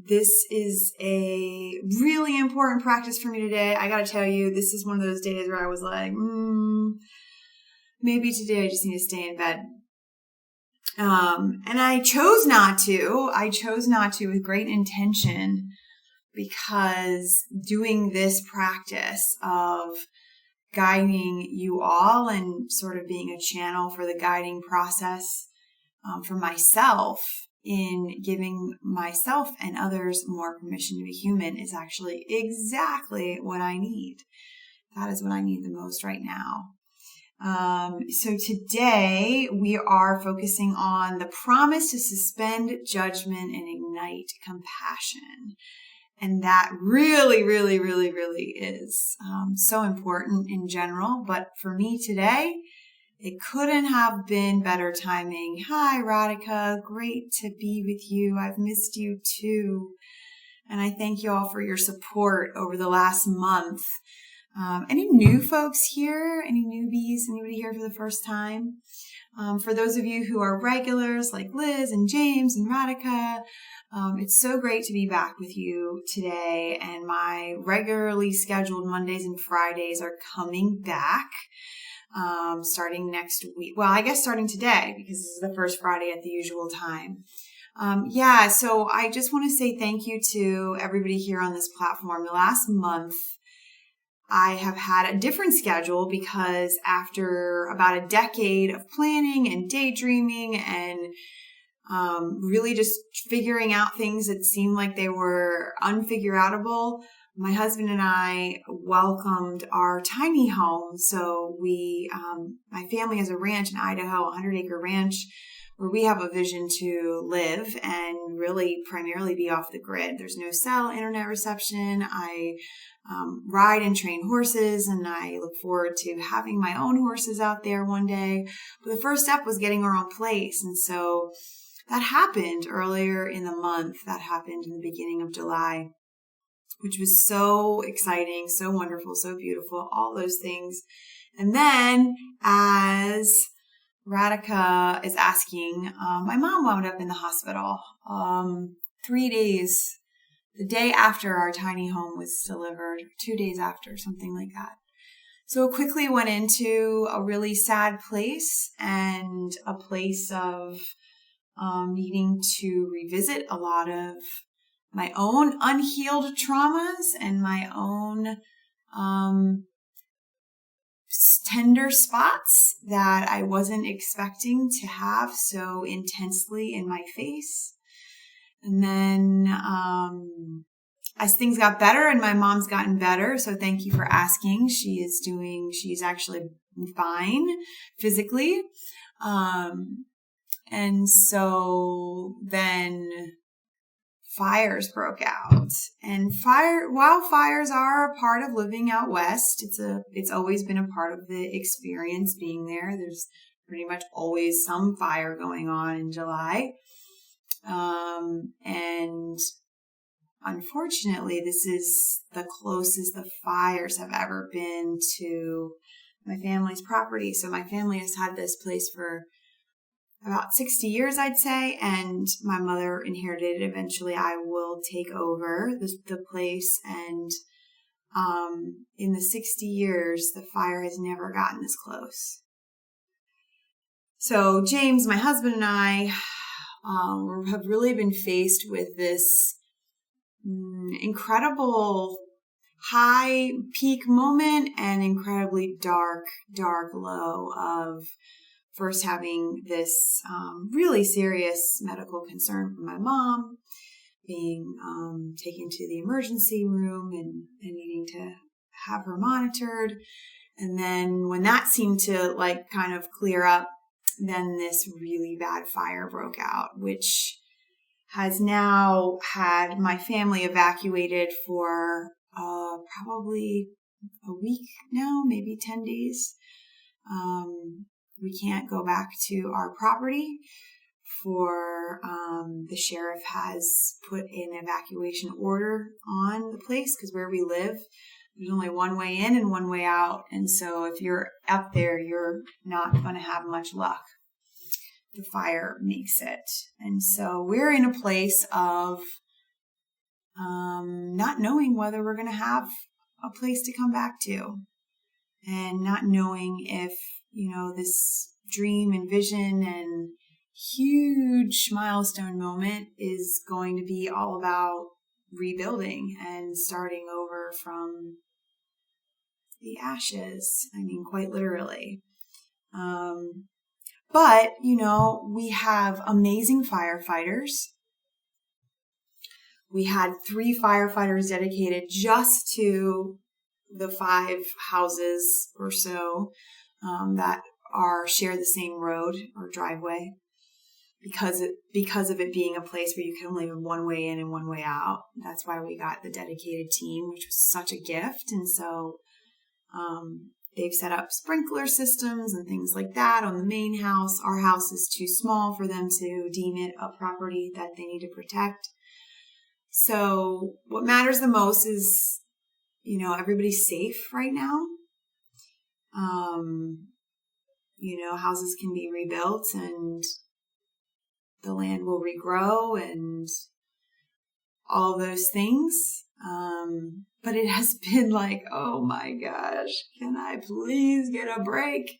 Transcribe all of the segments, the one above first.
This is a really important practice for me today. I got to tell you, this is one of those days where I was like, maybe today I just need to stay in bed. And I chose not to. I chose not to with great intention, because doing this practice of guiding you all and sort of being a channel for the guiding process for myself in giving myself and others more permission to be human is actually exactly what I need. That is what I need the most right now. So today we are focusing on the promise to suspend judgment and ignite compassion. And that really, really, really, really is so important in general. But for me today, it couldn't have been better timing. Hi, Radhika. Great to be with you. I've missed you too. And I thank you all for your support over the last month. Any new folks here? Any newbies? Anybody here for the first time? For those of you who are regulars like Liz and James and Radhika, it's so great to be back with you today. And my regularly scheduled Mondays and Fridays are coming back. Starting next week. Well, I guess starting today, because this is the first Friday at the usual time. So I just want to say thank you to everybody here on this platform. The last month, I have had a different schedule because after about a decade of planning and daydreaming and really just figuring out things that seemed like they were unfigureoutable, my husband and I welcomed our tiny home. So my family has a ranch in Idaho, a 100-acre ranch, where we have a vision to live and really primarily be off the grid. There's no cell internet reception. I ride and train horses, and I look forward to having my own horses out there one day. But the first step was getting our own place. And so that happened earlier in the month. That happened in the beginning of July, which was so exciting, so wonderful, so beautiful, all those things. And then as Radhika is asking, my mom wound up in the hospital 3 days, the day after our tiny home was delivered, 2 days after, something like that. So it quickly went into a really sad place and a place of needing to revisit a lot of my own unhealed traumas and my own tender spots that I wasn't expecting to have so intensely in my face. And then as things got better, and my mom's gotten better, so thank you for asking. She's actually fine physically. And so then fires broke out, and wildfires are a part of living out west. It's always been a part of the experience being there. There's pretty much always some fire going on in July. And unfortunately, this is the closest the fires have ever been to my family's property. So my family has had this place for about 60 years, I'd say, and my mother inherited it. Eventually, I will take over the place, and in the 60 years, the fire has never gotten this close. So James, my husband, and I have really been faced with this incredible high peak moment and incredibly dark low of first having this really serious medical concern from my mom, being taken to the emergency room and needing to have her monitored. And then when that seemed to kind of clear up, then this really bad fire broke out, which has now had my family evacuated for probably a week now, maybe 10 days. We can't go back to our property for the sheriff has put an evacuation order on the place, because where we live, there's only one way in and one way out. And so if you're up there, you're not going to have much luck. The fire makes it. And so we're in a place of not knowing whether we're going to have a place to come back to, and not knowing if, this dream and vision and huge milestone moment is going to be all about rebuilding and starting over from the ashes. I mean, quite literally. But, we have amazing firefighters. We had 3 firefighters dedicated just to the 5 houses or so that share the same road or driveway, because of it being a place where you can only have one way in and one way out. That's why we got the dedicated team, which was such a gift. And so they've set up sprinkler systems and things like that on the main house. Our house is too small for them to deem it a property that they need to protect. So what matters the most is, everybody's safe right now. Houses can be rebuilt and the land will regrow and all those things. But it has been like, oh my gosh, can I please get a break?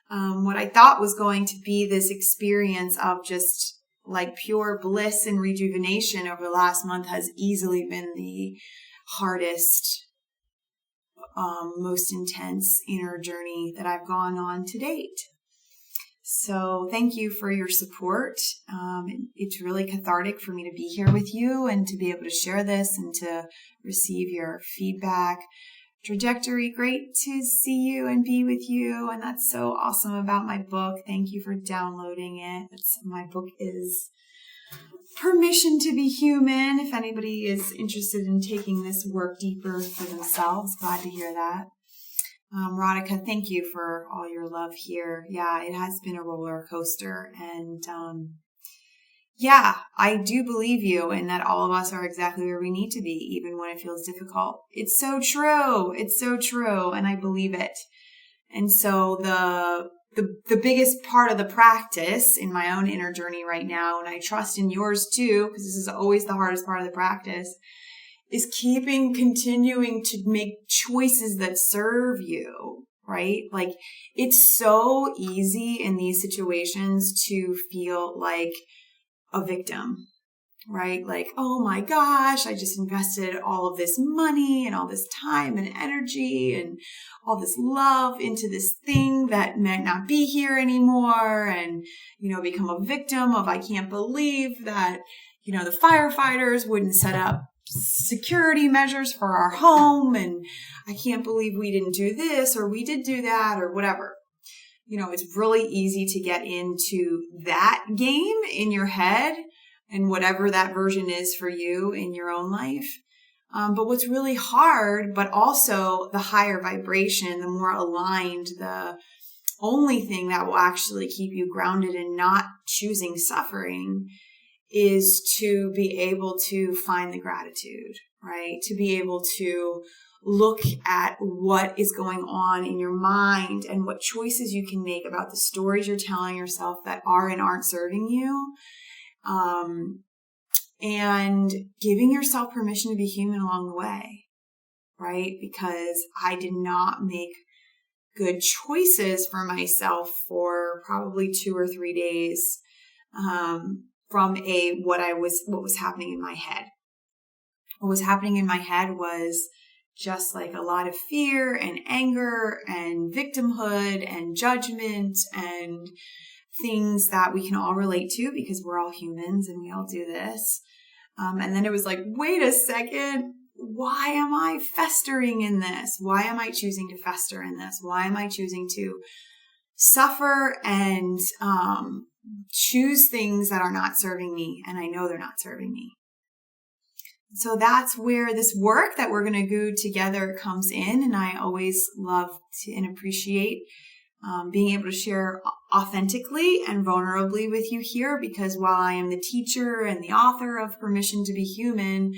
What I thought was going to be this experience of just like pure bliss and rejuvenation over the last month has easily been the hardest, most intense inner journey that I've gone on to date. So thank you for your support. It's really cathartic for me to be here with you and to be able to share this and to receive your feedback. Trajectory, great to see you and be with you. And that's so awesome about my book. Thank you for downloading it. My book is Permission to be Human. If anybody is interested in taking this work deeper for themselves, glad to hear that. Radhika, thank you for all your love here. Yeah, it has been a roller coaster. And I do believe you in that all of us are exactly where we need to be, even when it feels difficult. It's so true. It's so true. And I believe it. And so the biggest part of the practice in my own inner journey right now, and I trust in yours too, because this is always the hardest part of the practice, is continuing to make choices that serve you, right? Like, it's so easy in these situations to feel like a victim, right? Like, oh my gosh, I just invested all of this money and all this time and energy and all this love into this thing that might not be here anymore, and, become a victim of, I can't believe that, the firefighters wouldn't set up security measures for our home, and I can't believe we didn't do this or we did do that or whatever. It's really easy to get into that game in your head and whatever that version is for you in your own life. But what's really hard, but also the higher vibration, the more aligned, the only thing that will actually keep you grounded and not choosing suffering is to be able to find the gratitude, right? To be able to look at what is going on in your mind and what choices you can make about the stories you're telling yourself that are and aren't serving you. And giving yourself permission to be human along the way, right? Because I did not make good choices for myself for probably 2 or 3 days, from what was happening in my head. What was happening in my head was just like a lot of fear and anger and victimhood and judgment and things that we can all relate to because we're all humans and we all do this. And then it was like, wait a second, why am I festering in this? Why am I choosing to fester in this? Why am I choosing to suffer and choose things that are not serving me? And I know they're not serving me. So that's where this work that we're going to do together comes in. And I always love to and appreciate being able to share authentically and vulnerably with you here, because while I am the teacher and the author of Permission to be Human,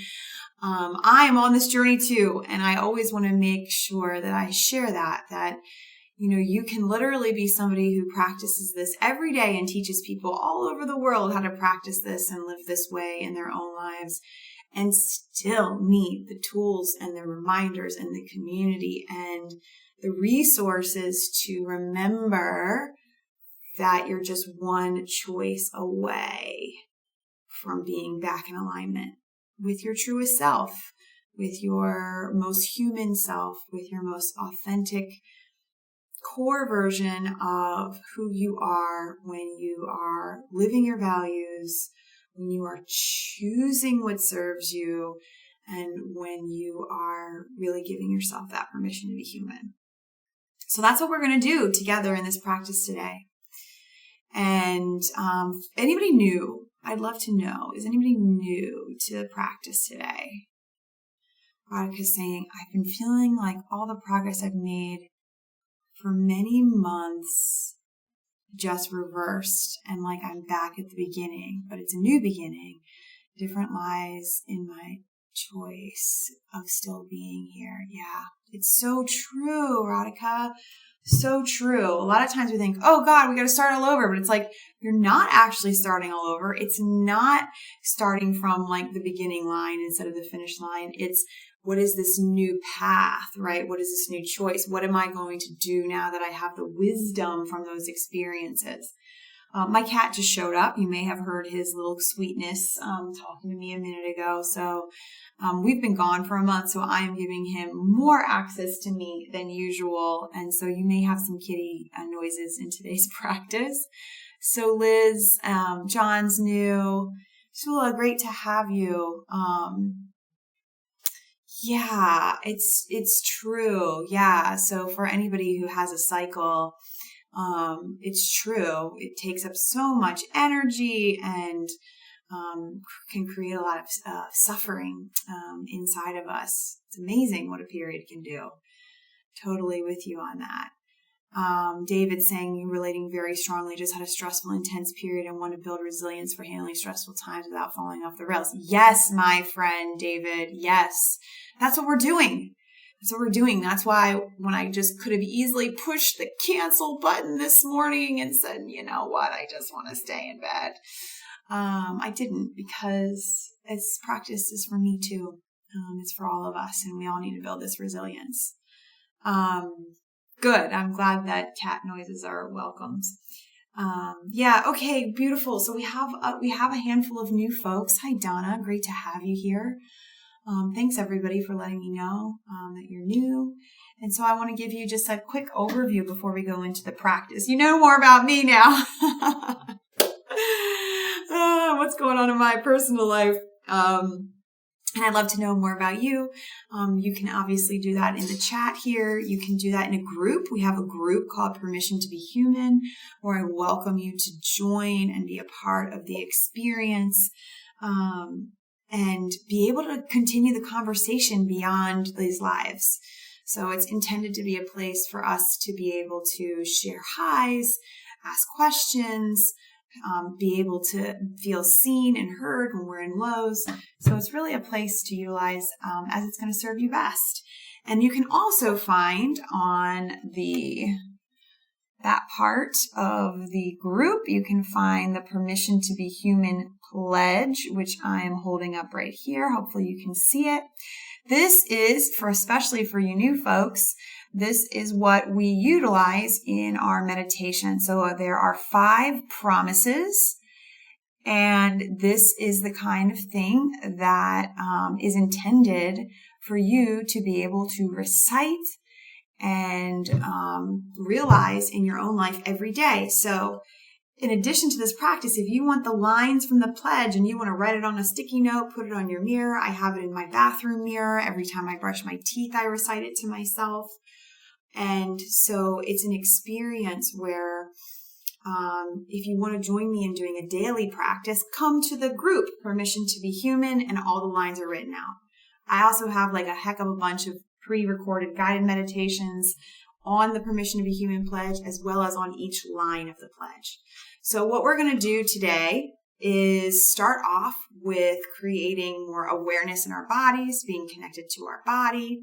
I am on this journey too. And I always want to make sure that I share that, you can literally be somebody who practices this every day and teaches people all over the world how to practice this and live this way in their own lives. and still need the tools and the reminders and the community and the resources to remember that you're just one choice away from being back in alignment with your truest self, with your most human self, with your most authentic core version of who you are when you are living your values, when you are choosing what serves you, and when you are really giving yourself that permission to be human. So that's what we're going to do together in this practice today. And anybody new? I'd love to know. Is anybody new to the practice today? Radhika's saying, I've been feeling like all the progress I've made for many months just reversed and like I'm back at the beginning, but it's a new beginning. Different lies in my choice of still being here. Yeah, it's so true, Radhika. So true. A lot of times we think, oh God, we got to start all over, but it's like, you're not actually starting all over. It's not starting from like the beginning line instead of the finish line. It's, what is this new path, right? What is this new choice? What am I going to do now that I have the wisdom from those experiences? My cat just showed up. You may have heard his little sweetness talking to me a minute ago. So we've been gone for a month, so I am giving him more access to me than usual. And so you may have some kitty noises in today's practice. So Liz, John's new. Shula, great to have you. Yeah, it's true. Yeah. So for anybody who has a cycle, it's true. It takes up so much energy and can create a lot of suffering inside of us. It's amazing what a period can do. Totally with you on that. David saying, you relating very strongly, just had a stressful, intense period and want to build resilience for handling stressful times without falling off the rails. Yes, my friend David. Yes. That's what we're doing. That's what we're doing. That's why when I just could have easily pushed the cancel button this morning and said, you know what, I just want to stay in bed. I didn't, because this practice is for me too. It's for all of us, and we all need to build this resilience. Good. I'm glad that cat noises are welcomed. Yeah. Okay. Beautiful. So we have a handful of new folks. Hi, Donna. Great to have you here. Thanks everybody for letting me know that you're new. And so I want to give you just a quick overview before we go into the practice. You know more about me now. What's going on in my personal life? And I'd love to know more about you. You can obviously do that in the chat here. You can do that in a group. We have a group called Permission to be Human, where I welcome you to join and be a part of the experience. And be able to continue the conversation beyond these lives. So it's intended to be a place for us to be able to share highs, ask questions, be able to feel seen and heard when we're in lows. So it's really a place to utilize as it's going to serve you best. And you can also find on that part of the group, you can find the Permission to be Human pledge, which I am holding up right here. Hopefully you can see it. This is especially for you new folks. This is what we utilize in our meditation. So there are 5 promises, and this is the kind of thing that is intended for you to be able to recite and realize in your own life every day. So in addition to this practice, if you want the lines from the pledge and you want to write it on a sticky note, put it on your mirror. I have it in my bathroom mirror. Every time I brush my teeth, I recite it to myself. And so it's an experience where if you want to join me in doing a daily practice, come to the group, Permission to be Human, and all the lines are written out. I also have like a heck of a bunch of pre-recorded guided meditations on the Permission to be Human pledge, as well as on each line of the pledge. So what we're going to do today is start off with creating more awareness in our bodies, being connected to our body.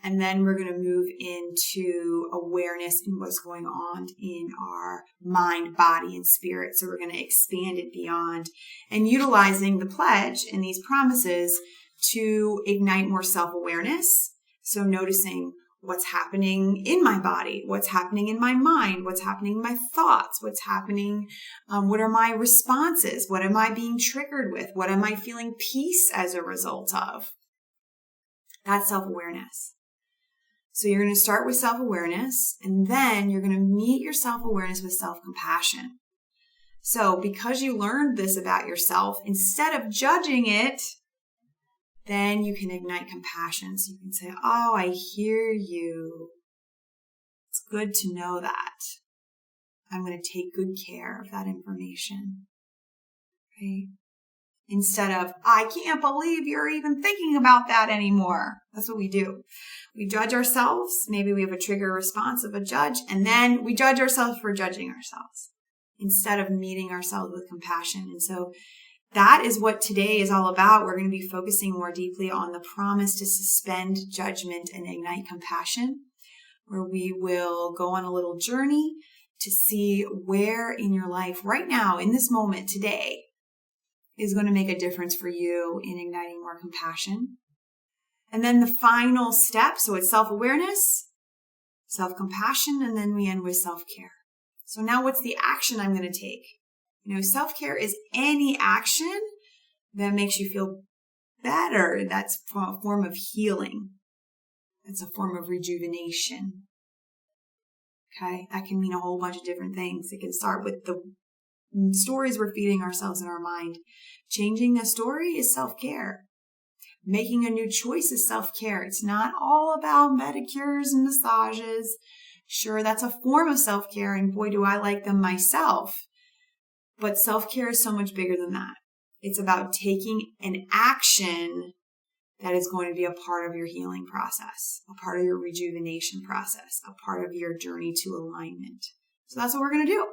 And then we're going to move into awareness in what's going on in our mind, body, and spirit. So we're going to expand it beyond and utilizing the pledge and these promises to ignite more self-awareness. So noticing what's happening in my body, what's happening in my mind, what's happening in my thoughts, what's happening, what are my responses, what am I being triggered with, what am I feeling peace as a result of? That's self-awareness. So you're going to start with self-awareness, and then you're going to meet your self-awareness with self-compassion. So because you learned this about yourself, instead of judging it, then you can ignite compassion. So you can say, oh, I hear you. It's good to know that. I'm going to take good care of that information. Right? Instead of, I can't believe you're even thinking about that anymore. That's what we do. We judge ourselves. Maybe we have a trigger response of a judge, and then we judge ourselves for judging ourselves instead of meeting ourselves with compassion. And so that is what today is all about. We're going to be focusing more deeply on the promise to suspend judgment and ignite compassion, where we will go on a little journey to see where in your life right now, in this moment today, is going to make a difference for you in igniting more compassion. And then the final step, so it's self-awareness, self-compassion, and then we end with self-care. So now what's the action I'm going to take? Self-care is any action that makes you feel better. That's a form of healing. It's a form of rejuvenation. Okay? That can mean a whole bunch of different things. It can start with the stories we're feeding ourselves in our mind. Changing a story is self-care. Making a new choice is self-care. It's not all about pedicures and massages. Sure, that's a form of self-care, and boy, do I like them myself. But self-care is so much bigger than that. It's about taking an action that is going to be a part of your healing process, a part of your rejuvenation process, a part of your journey to alignment. So that's what we're going to do.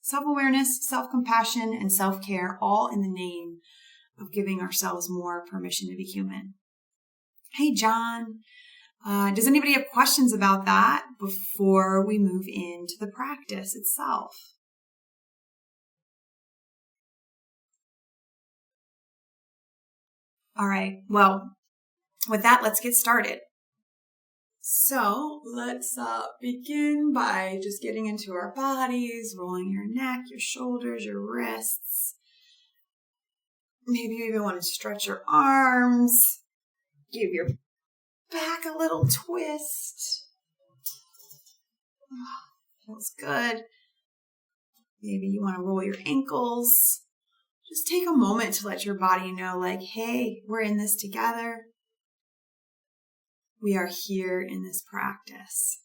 Self-awareness, self-compassion, and self-care, all in the name of giving ourselves more permission to be human. Hey, John, does anybody have questions about that before we move into the practice itself? All right. Well, with that, let's get started. So let's begin by just getting into our bodies, rolling your neck, your shoulders, your wrists. Maybe you even want to stretch your arms. Give your back a little twist. Feels good. Maybe you want to roll your ankles. Just take a moment to let your body know, like, hey, we're in this together. We are here in this practice.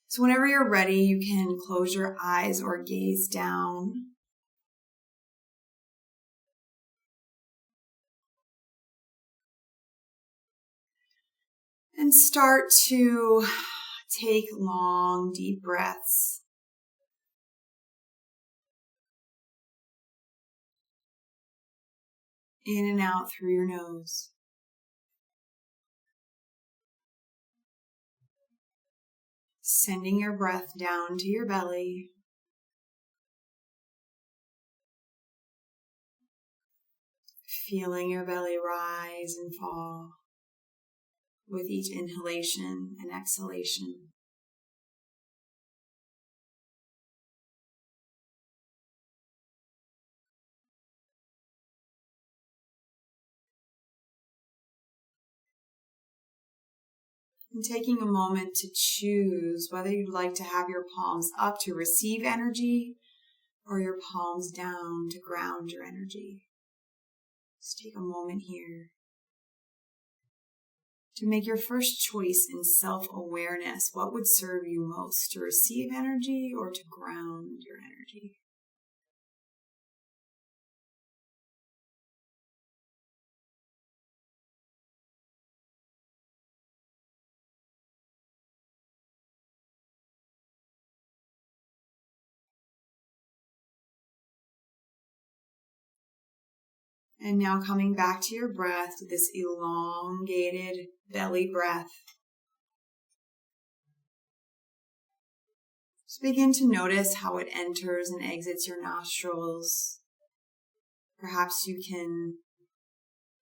So whenever you're ready, you can close your eyes or gaze down. And start to take long, deep breaths. In and out through your nose. Sending your breath down to your belly. Feeling your belly rise and fall with each inhalation and exhalation. And taking a moment to choose whether you'd like to have your palms up to receive energy or your palms down to ground your energy. Just take a moment here to make your first choice in self-awareness. What would serve you most, to receive energy or to ground your energy? And now coming back to your breath, to this elongated belly breath. Just begin to notice how it enters and exits your nostrils. Perhaps you can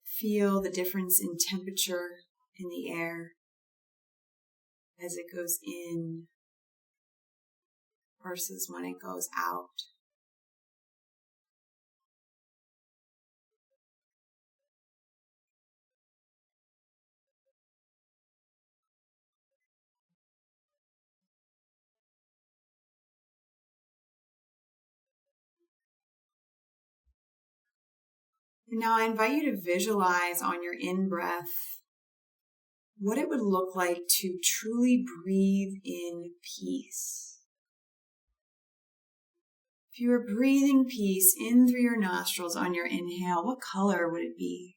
feel the difference in temperature in the air as it goes in versus when it goes out. And now I invite you to visualize on your in-breath what it would look like to truly breathe in peace. If you were breathing peace in through your nostrils on your inhale, what color would it be?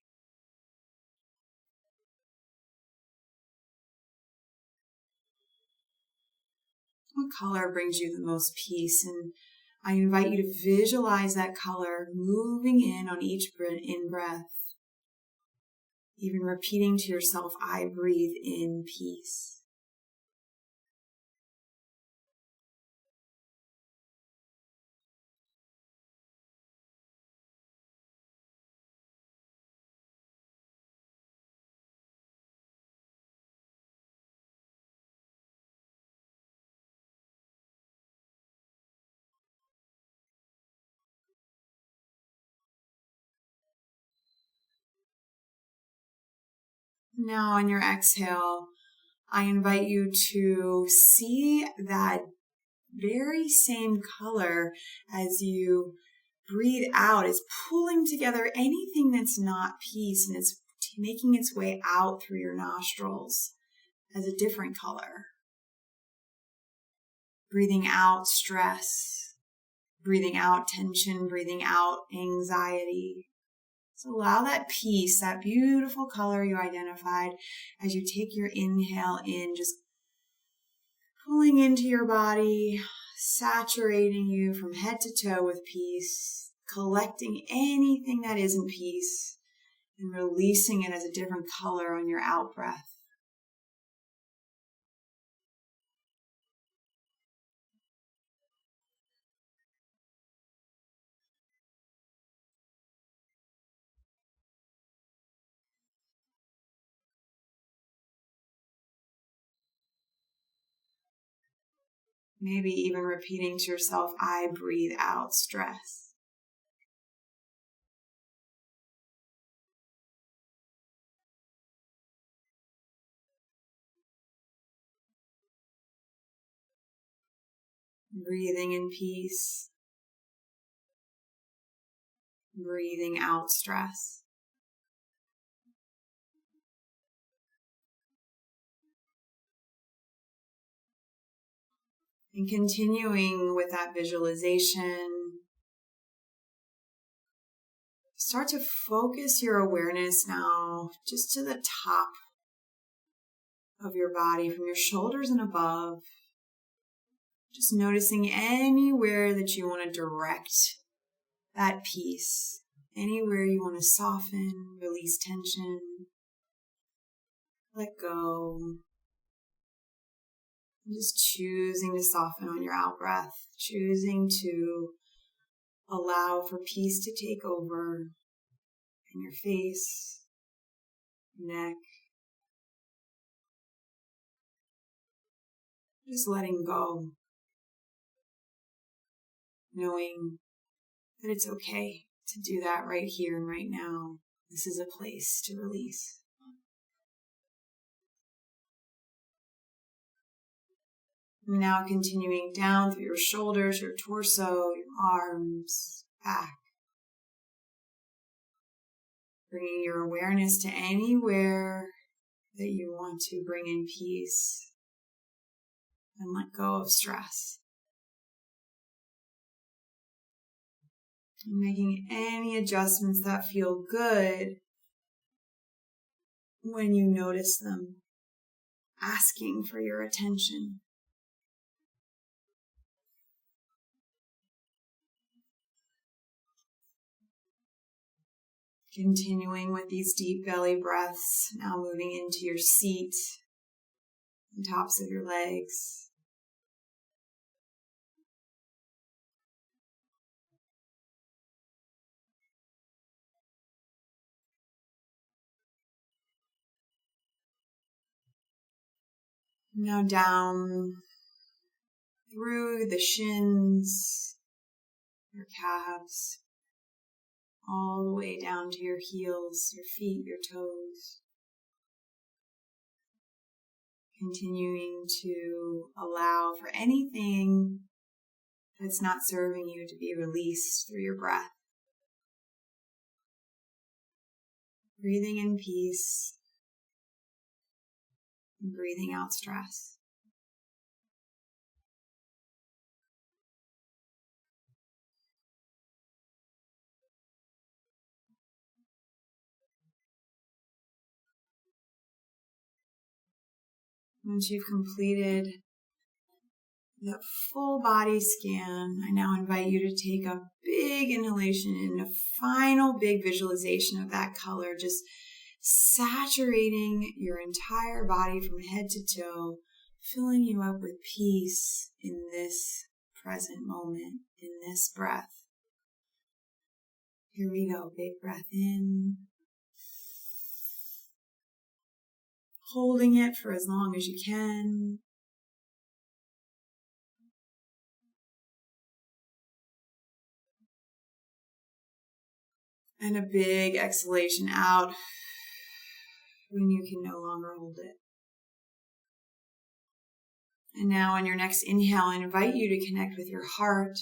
What color brings you the most peace? And I invite you to visualize that color moving in on each in-breath. Even repeating to yourself, I breathe in peace. Now on your exhale, I invite you to see that very same color as you breathe out is pulling together anything that's not peace, and it's making its way out through your nostrils as a different color. Breathing out stress, breathing out tension, breathing out anxiety. So allow that peace, that beautiful color you identified, as you take your inhale in, just pulling into your body, saturating you from head to toe with peace, collecting anything that isn't peace, and releasing it as a different color on your out breath. Maybe even repeating to yourself, I breathe out stress. Breathing in peace. Breathing out stress. And continuing with that visualization, start to focus your awareness now just to the top of your body, from your shoulders and above. Just noticing anywhere that you want to direct that peace, anywhere you want to soften, release tension, let go. And just choosing to soften on your out breath, choosing to allow for peace to take over in your face, neck. Just letting go, knowing that it's okay to do that right here and right now. This is a place to release. Now continuing down through your shoulders, your torso, your arms, back. Bringing your awareness to anywhere that you want to bring in peace and let go of stress. And making any adjustments that feel good when you notice them, asking for your attention. Continuing with these deep belly breaths, now moving into your seat, the tops of your legs. Now down through the shins, your calves, all the way down to your heels, your feet, your toes. Continuing to allow for anything that's not serving you to be released through your breath. Breathing in peace and breathing out stress. Once you've completed the full body scan, I now invite you to take a big inhalation and a final big visualization of that color, just saturating your entire body from head to toe, filling you up with peace in this present moment, in this breath. Here we go. Big breath in. Holding it for as long as you can. And a big exhalation out when you can no longer hold it. And now on your next inhale, I invite you to connect with your heart,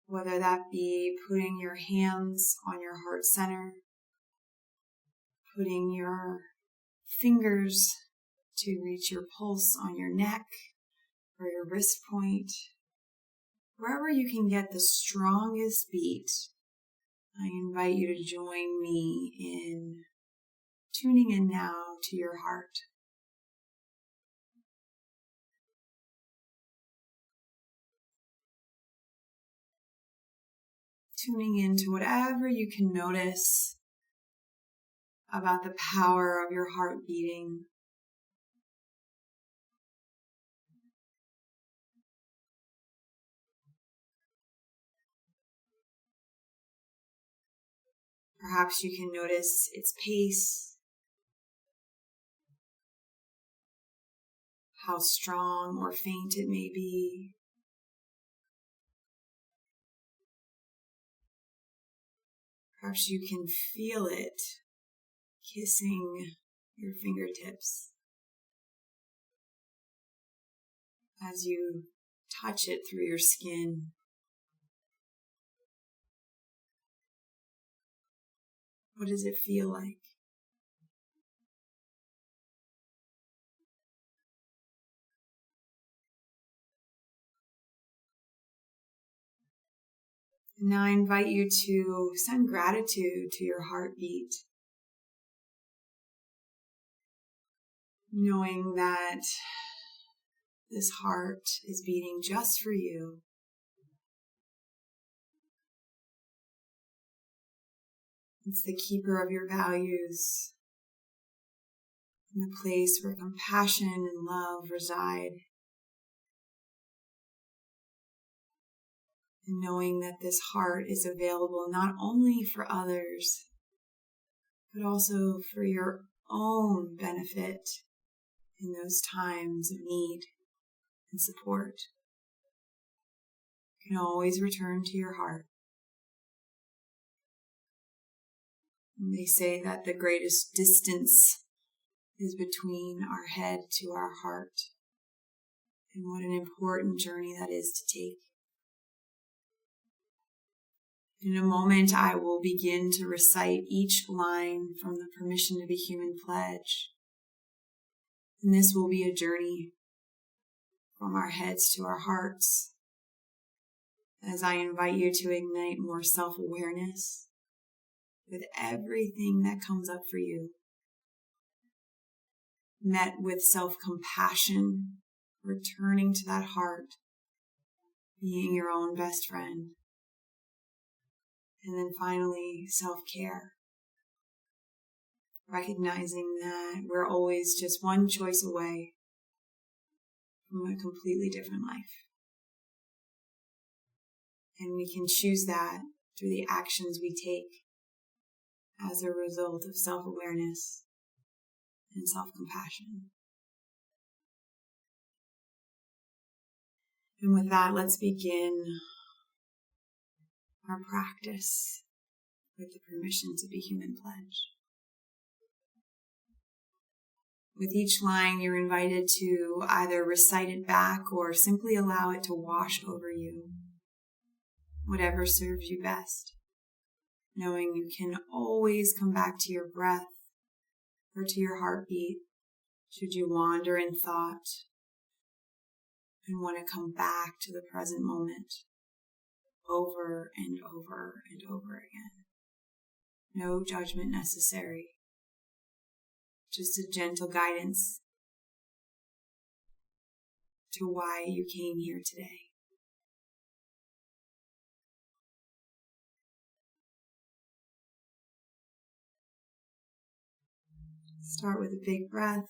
whether that be putting your hands on your heart center, putting your fingers to reach your pulse on your neck or your wrist point, wherever you can get the strongest beat. I invite you to join me in tuning in now to your heart. Tuning into whatever you can notice about the power of your heart beating. Perhaps you can notice its pace, how strong or faint it may be. Perhaps you can feel it kissing your fingertips as you touch it through your skin. What does it feel like? And now I invite you to send gratitude to your heartbeat, knowing that this heart is beating just for you. It's the keeper of your values, and the place where compassion and love reside. And knowing that this heart is available not only for others, but also for your own benefit in those times of need and support. You can always return to your heart. And they say that the greatest distance is between our head to our heart. And what an important journey that is to take. In a moment, I will begin to recite each line from the Permission to be Human pledge. And this will be a journey from our heads to our hearts, as I invite you to ignite more self-awareness with everything that comes up for you. Met with self-compassion, returning to that heart, being your own best friend. And then finally, self-care, recognizing that we're always just one choice away from a completely different life. And we can choose that through the actions we take as a result of self-awareness and self-compassion. And with that, let's begin our practice with the Permission to Be Human pledge. With each line, you're invited to either recite it back or simply allow it to wash over you, whatever serves you best, knowing you can always come back to your breath or to your heartbeat should you wander in thought and want to come back to the present moment over and over and over again. No judgment necessary, just a gentle guidance to why you came here today. Start with a big breath.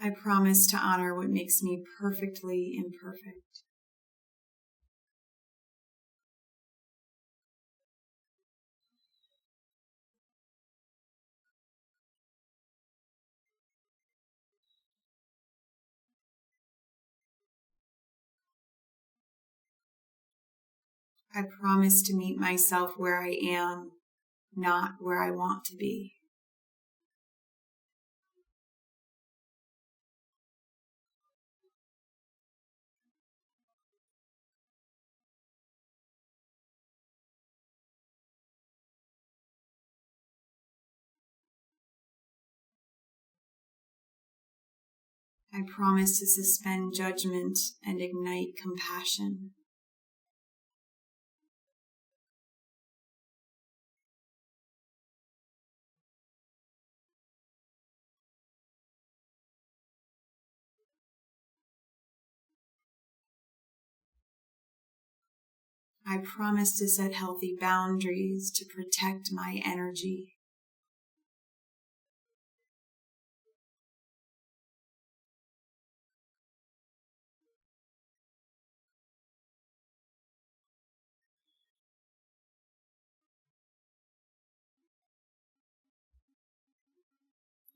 I promise to honor what makes me perfectly imperfect. I promise to meet myself where I am, not where I want to be. I promise to suspend judgment and ignite compassion. I promise to set healthy boundaries to protect my energy.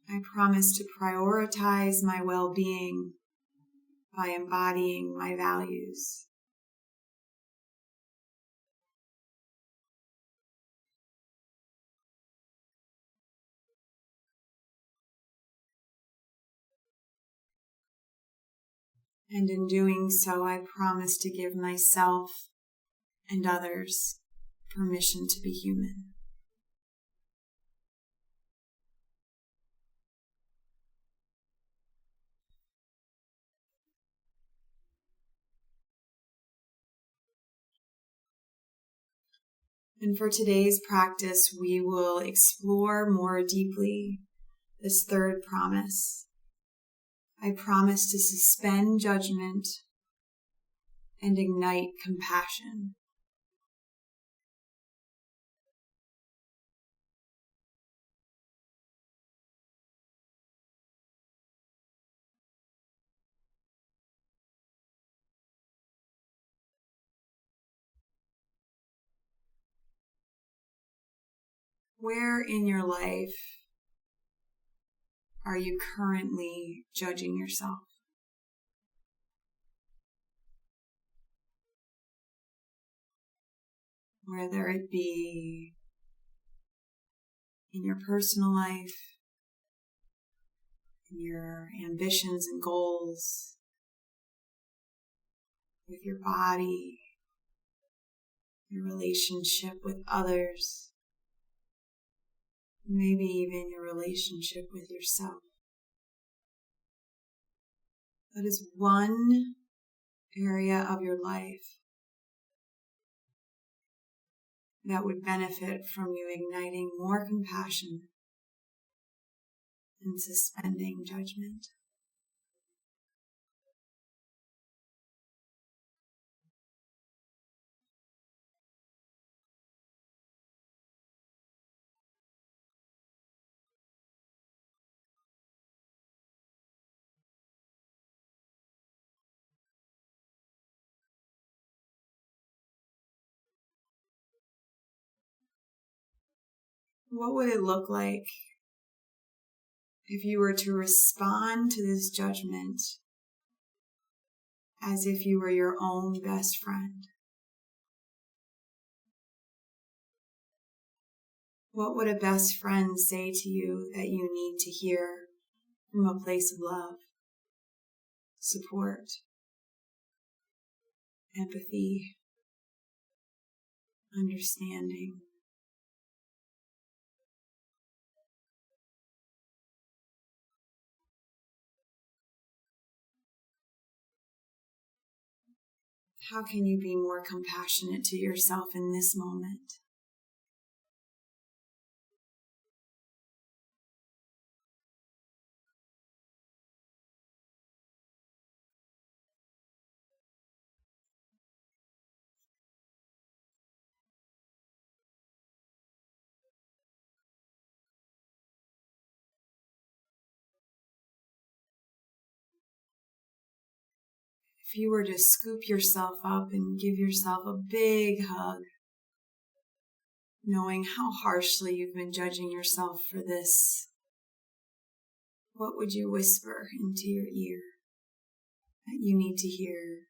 I promise to prioritize my well-being by embodying my values. And in doing so, I promise to give myself and others permission to be human. And for today's practice, we will explore more deeply this third promise. I promise to suspend judgment and ignite compassion. Where in your life are you currently judging yourself? Whether it be in your personal life, in your ambitions and goals, with your body, your relationship with others, maybe even your relationship with yourself. That is one area of your life that would benefit from you igniting more compassion and suspending judgment. What would it look like if you were to respond to this judgment as if you were your own best friend? What would a best friend say to you that you need to hear from a place of love, support, empathy, understanding? How can you be more compassionate to yourself in this moment? If you were to scoop yourself up and give yourself a big hug, knowing how harshly you've been judging yourself for this, what would you whisper into your ear that you need to hear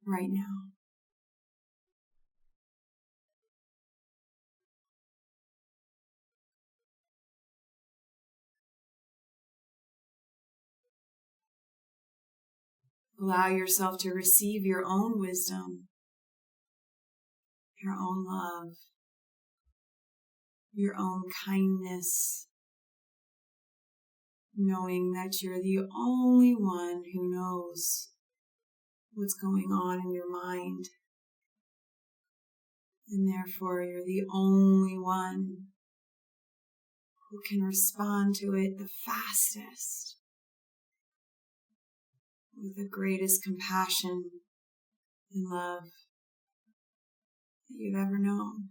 right now? Allow yourself to receive your own wisdom, your own love, your own kindness, knowing that you're the only one who knows what's going on in your mind, and therefore you're the only one who can respond to it the fastest, with the greatest compassion and love that you've ever known.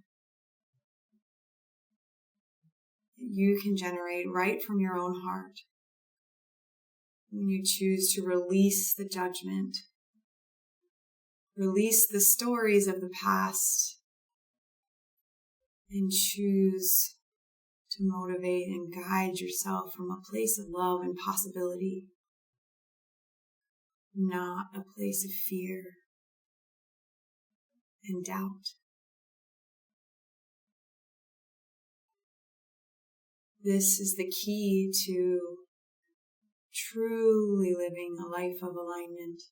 That you can generate right from your own heart when you choose to release the judgment, release the stories of the past, and choose to motivate and guide yourself from a place of love and possibility, not a place of fear and doubt. This is the key to truly living a life of alignment.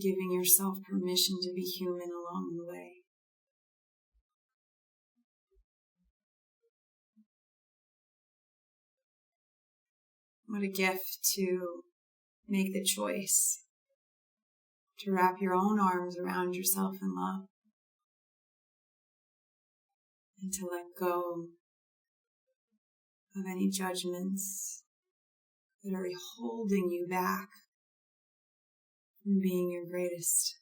Giving yourself permission to be human along the way. What a gift to make the choice to wrap your own arms around yourself in love and to let go of any judgments that are holding you back from being your greatest,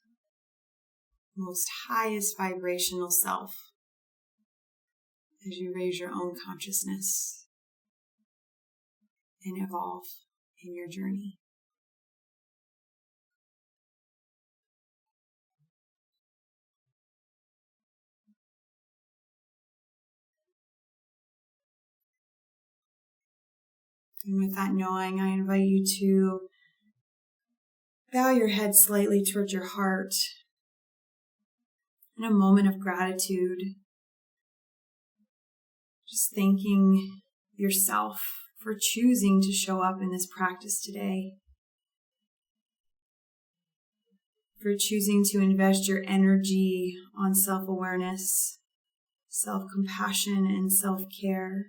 most highest vibrational self as you raise your own consciousness and evolve in your journey. And with that knowing, I invite you to bow your head slightly towards your heart in a moment of gratitude. Just thanking yourself for choosing to show up in this practice today. For choosing to invest your energy on self-awareness, self-compassion, and self-care.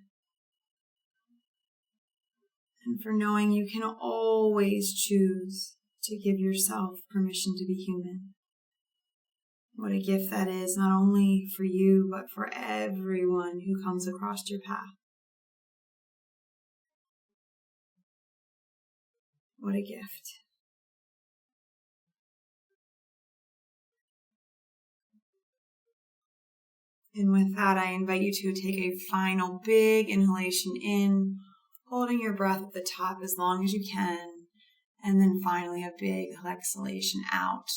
And for knowing you can always choose to give yourself permission to be human. What a gift that is, not only for you, but for everyone who comes across your path. What a gift. And with that, I invite you to take a final big inhalation in, holding your breath at the top as long as you can, and then finally a big exhalation out.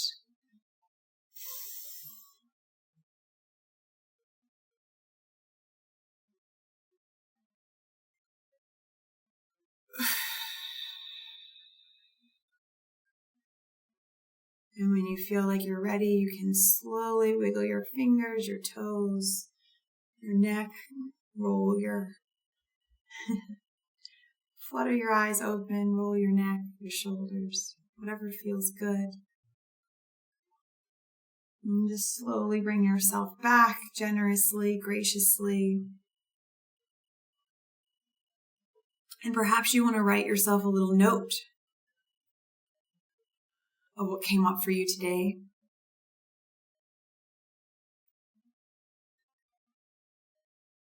And when you feel like you're ready, you can slowly wiggle your fingers, your toes, your neck, roll your, flutter your eyes open, roll your neck, your shoulders, whatever feels good. And just slowly bring yourself back generously, graciously. And perhaps you want to write yourself a little note of what came up for you today.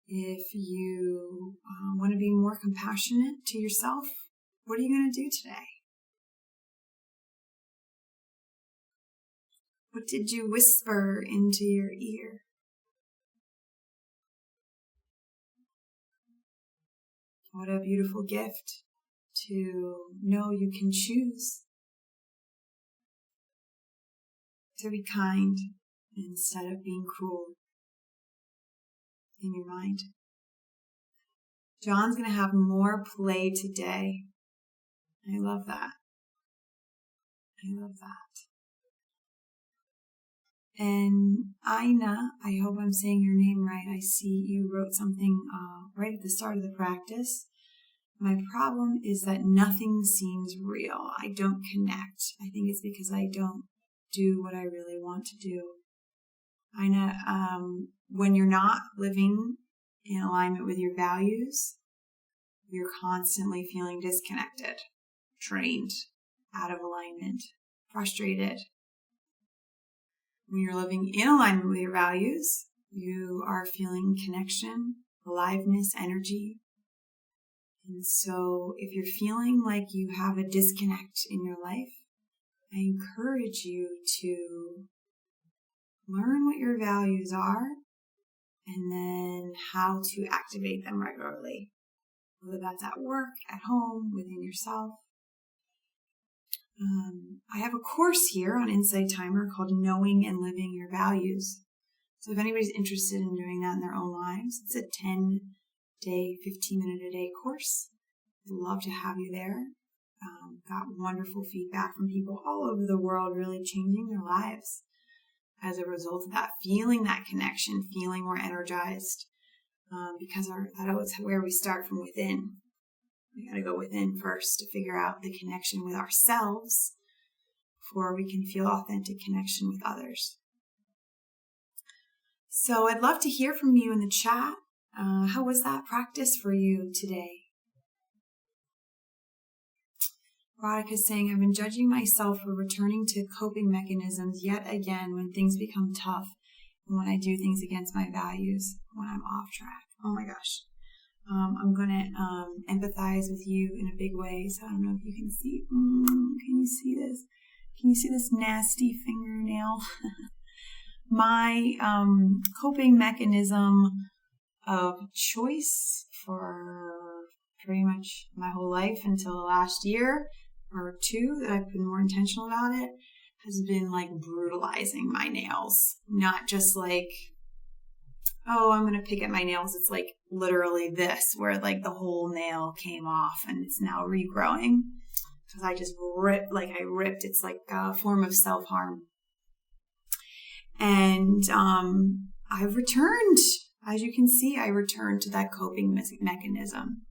If you want to be more compassionate to yourself, what are you going to do today? What did you whisper into your ear? What a beautiful gift to know you can choose to be kind instead of being cruel in your mind. John's going to have more play today. I love that. I love that. And Aina, I hope I'm saying your name right. I see you wrote something right at the start of the practice. My problem is that nothing seems real. I don't connect. I think it's because I don't do what I really want to do. Aina, when you're not living in alignment with your values, you're constantly feeling disconnected, drained, out of alignment, frustrated. When you're living in alignment with your values, you are feeling connection, aliveness, energy. And so if you're feeling like you have a disconnect in your life, I encourage you to learn what your values are and then how to activate them regularly. Whether that's at work, at home, within yourself. I have a course here on Insight Timer called Knowing and Living Your Values. So if anybody's interested in doing that in their own lives, it's a 10-day, 15-minute-a-day course. I'd love to have you there. Got wonderful feedback from people all over the world really changing their lives as a result of that, feeling that connection, feeling more energized, because that's where we start from within. We got to go within first to figure out the connection with ourselves before we can feel authentic connection with others. So I'd love to hear from you in the chat. How was that practice for you today? Radhika's saying, I've been judging myself for returning to coping mechanisms yet again when things become tough and when I do things against my values, when I'm off track. Oh my gosh. I'm going to empathize with you in a big way. So I don't know if you can see. Can you see this? Can you see this nasty fingernail? My coping mechanism of choice for pretty much my whole life until the last year or two that I've been more intentional about it has been like brutalizing my nails. Not just like, oh, I'm going to pick at my nails. It's like literally this, where like the whole nail came off and it's now regrowing. Because I just ripped. It's like a form of self-harm. And I've returned. As you can see, I returned to that coping mechanism.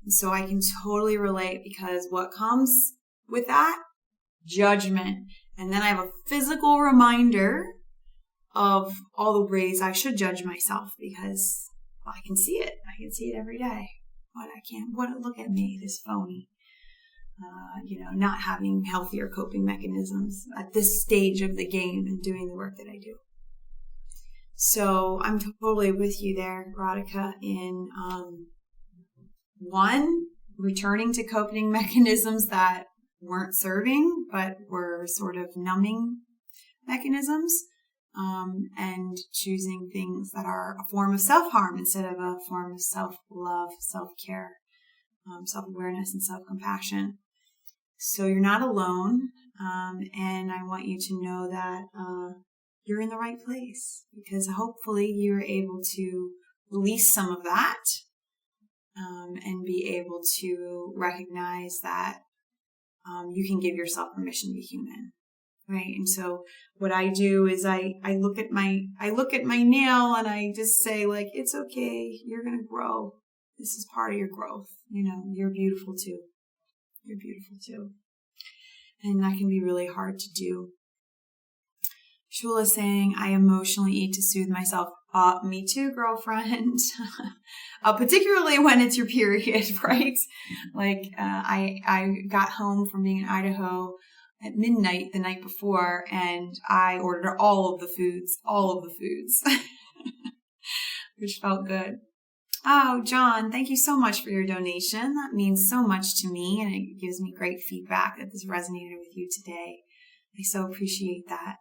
And so I can totally relate, because what comes with that? Judgment. And then I have a physical reminder of all the ways I should judge myself, because I can see it. I can see it every day. Look at me, this phony. Not having healthier coping mechanisms at this stage of the game and doing the work that I do. So I'm totally with you there, Radhika, in one, returning to coping mechanisms that weren't serving, but were sort of numbing mechanisms, and choosing things that are a form of self-harm instead of a form of self-love, self-care, self-awareness, and self-compassion. So you're not alone, and I want you to know that you're in the right place, because hopefully you're able to release some of that, and be able to recognize that you can give yourself permission to be human right? And so what I do is I look at my nail and I just say, like, it's okay. You're going to grow. This is part of your growth. You're beautiful too. You're beautiful too. And that can be really hard to do. Shula saying, I emotionally eat to soothe myself. Me too, girlfriend. Particularly when it's your period, right? Like, I got home from being in Idaho at midnight the night before, and I ordered all of the foods, which felt good. Oh, John, thank you so much for your donation. That means so much to me, and it gives me great feedback that this resonated with you today. I so appreciate that.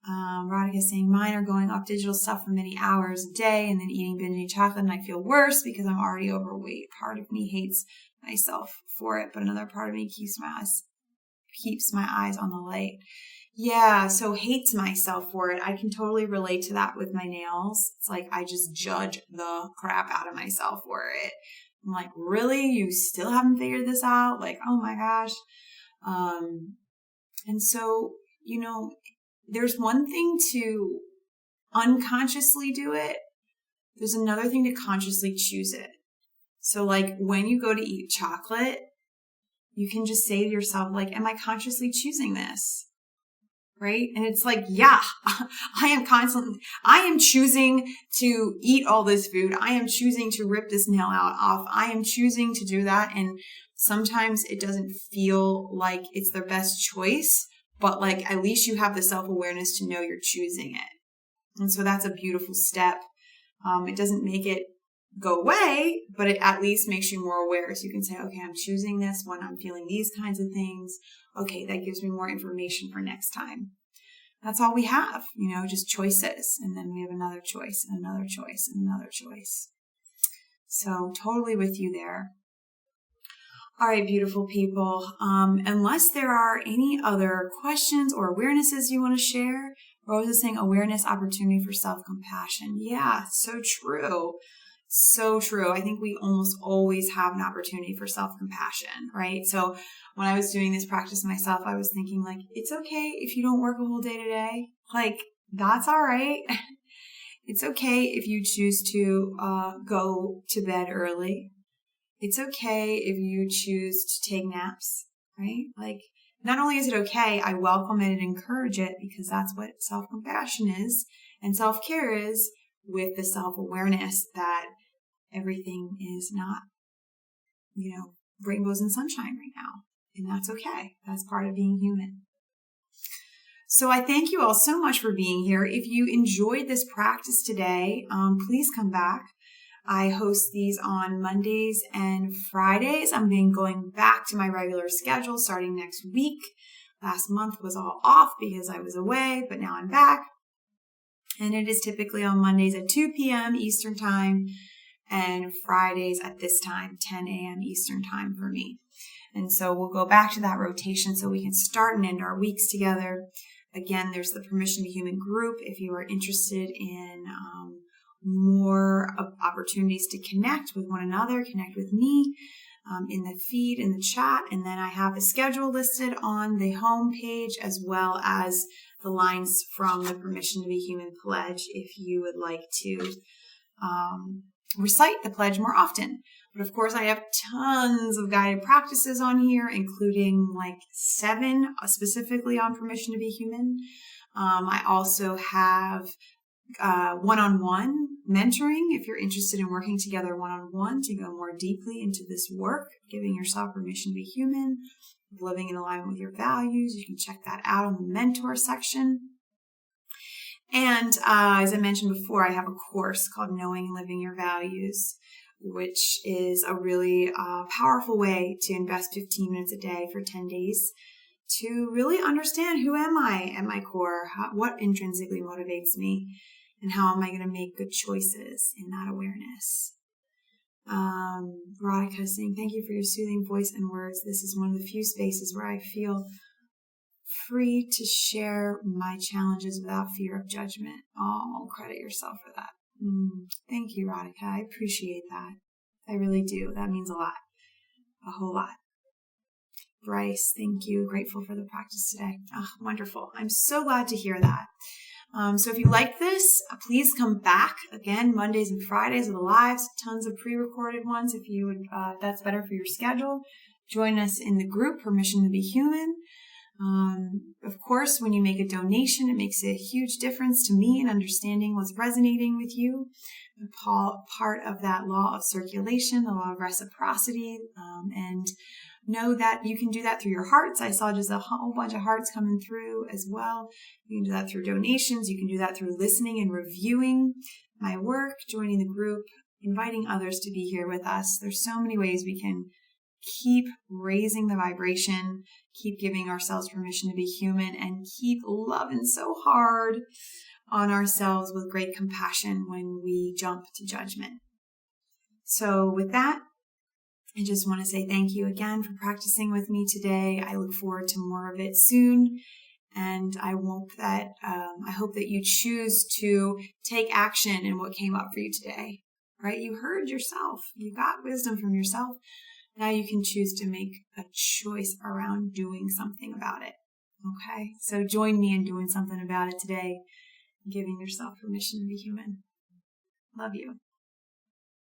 Radhika saying, mine are going off digital stuff for many hours a day and then eating binging chocolate, and I feel worse because I'm already overweight. Part of me hates myself for it, but another part of me keeps my eyes on the light. Yeah, so hates myself for it. I can totally relate to that with my nails. It's like I just judge the crap out of myself for it. I'm like, really? You still haven't figured this out? Like, oh my gosh. And so, there's one thing to unconsciously do it. There's another thing to consciously choose it. So like when you go to eat chocolate, you can just say to yourself, like, am I consciously choosing this? Right? And it's like, yeah, I am choosing to eat all this food. I am choosing to rip this nail off. I am choosing to do that. And sometimes it doesn't feel like it's their best choice, but like at least you have the self-awareness to know you're choosing it. And so that's a beautiful step. It doesn't make it go away, but it at least makes you more aware. So you can say, okay, I'm choosing this when I'm feeling these kinds of things. Okay, that gives me more information for next time. That's all we have, just choices. And then we have another choice and another choice and another choice. So totally with you there. All right, beautiful people. Unless there are any other questions or awarenesses you want to share, Rose is saying awareness, opportunity for self-compassion. Yeah, so true. So true. I think we almost always have an opportunity for self-compassion, right? So when I was doing this practice myself, I was thinking like, it's okay if you don't work a whole day today. Like, that's all right. It's okay if you choose to go to bed early. It's okay if you choose to take naps, right? Like, not only is it okay, I welcome it and encourage it because that's what self-compassion is and self-care is, with the self-awareness that everything is not, rainbows and sunshine right now. And that's okay. That's part of being human. So I thank you all so much for being here. If you enjoyed this practice today, please come back. I host these on Mondays and Fridays. I'm going back to my regular schedule starting next week. Last month was all off because I was away, but now I'm back. And it is typically on Mondays at 2 p.m. Eastern Time and Fridays at this time, 10 a.m. Eastern Time for me. And so we'll go back to that rotation so we can start and end our weeks together. Again, there's the Permission to Be Human group if you are interested in more opportunities to connect with one another, connect with me in the feed, in the chat. And then I have the schedule listed on the home page as well as the lines from the Permission to Be Human pledge if you would like to recite the pledge more often. But of course, I have tons of guided practices on here, including like 7 specifically on Permission to Be Human. I also have one-on-one mentoring if you're interested in working together one-on-one to go more deeply into this work, giving yourself permission to be human, living in alignment with your values. You can check that out on the mentor section. And as I mentioned before, I have a course called Knowing and Living Your Values, which is a really powerful way to invest 15 minutes a day for 10 days to really understand who am I at my core, what intrinsically motivates me, and how am I going to make good choices in that awareness. Radhika is saying, thank you for your soothing voice and words. This is one of the few spaces where I feel free to share my challenges without fear of judgment. Oh, credit yourself for that. Thank you, Radhika. I appreciate that. I really do. That means a lot. A whole lot. Bryce, thank you. Grateful for the practice today. Oh, wonderful. I'm so glad to hear that. So if you like this, please come back again Mondays and Fridays with the lives, tons of pre-recorded ones if you would, that's better for your schedule. Join us in the group, Permission to be Human. Of course, when you make a donation, it makes a huge difference to me in understanding what's resonating with you. Part of that law of circulation, the law of reciprocity, and know that you can do that through your hearts. I saw just a whole bunch of hearts coming through as well. You can do that through donations. You can do that through listening and reviewing my work, joining the group, inviting others to be here with us. There's so many ways we can keep raising the vibration, keep giving ourselves permission to be human, and keep loving so hard on ourselves with great compassion when we jump to judgment. So with that, I just want to say thank you again for practicing with me today. I look forward to more of it soon. And I hope that you choose to take action in what came up for you today, right? You heard yourself. You got wisdom from yourself. Now you can choose to make a choice around doing something about it. Okay? So join me in doing something about it today, giving yourself permission to be human. Love you.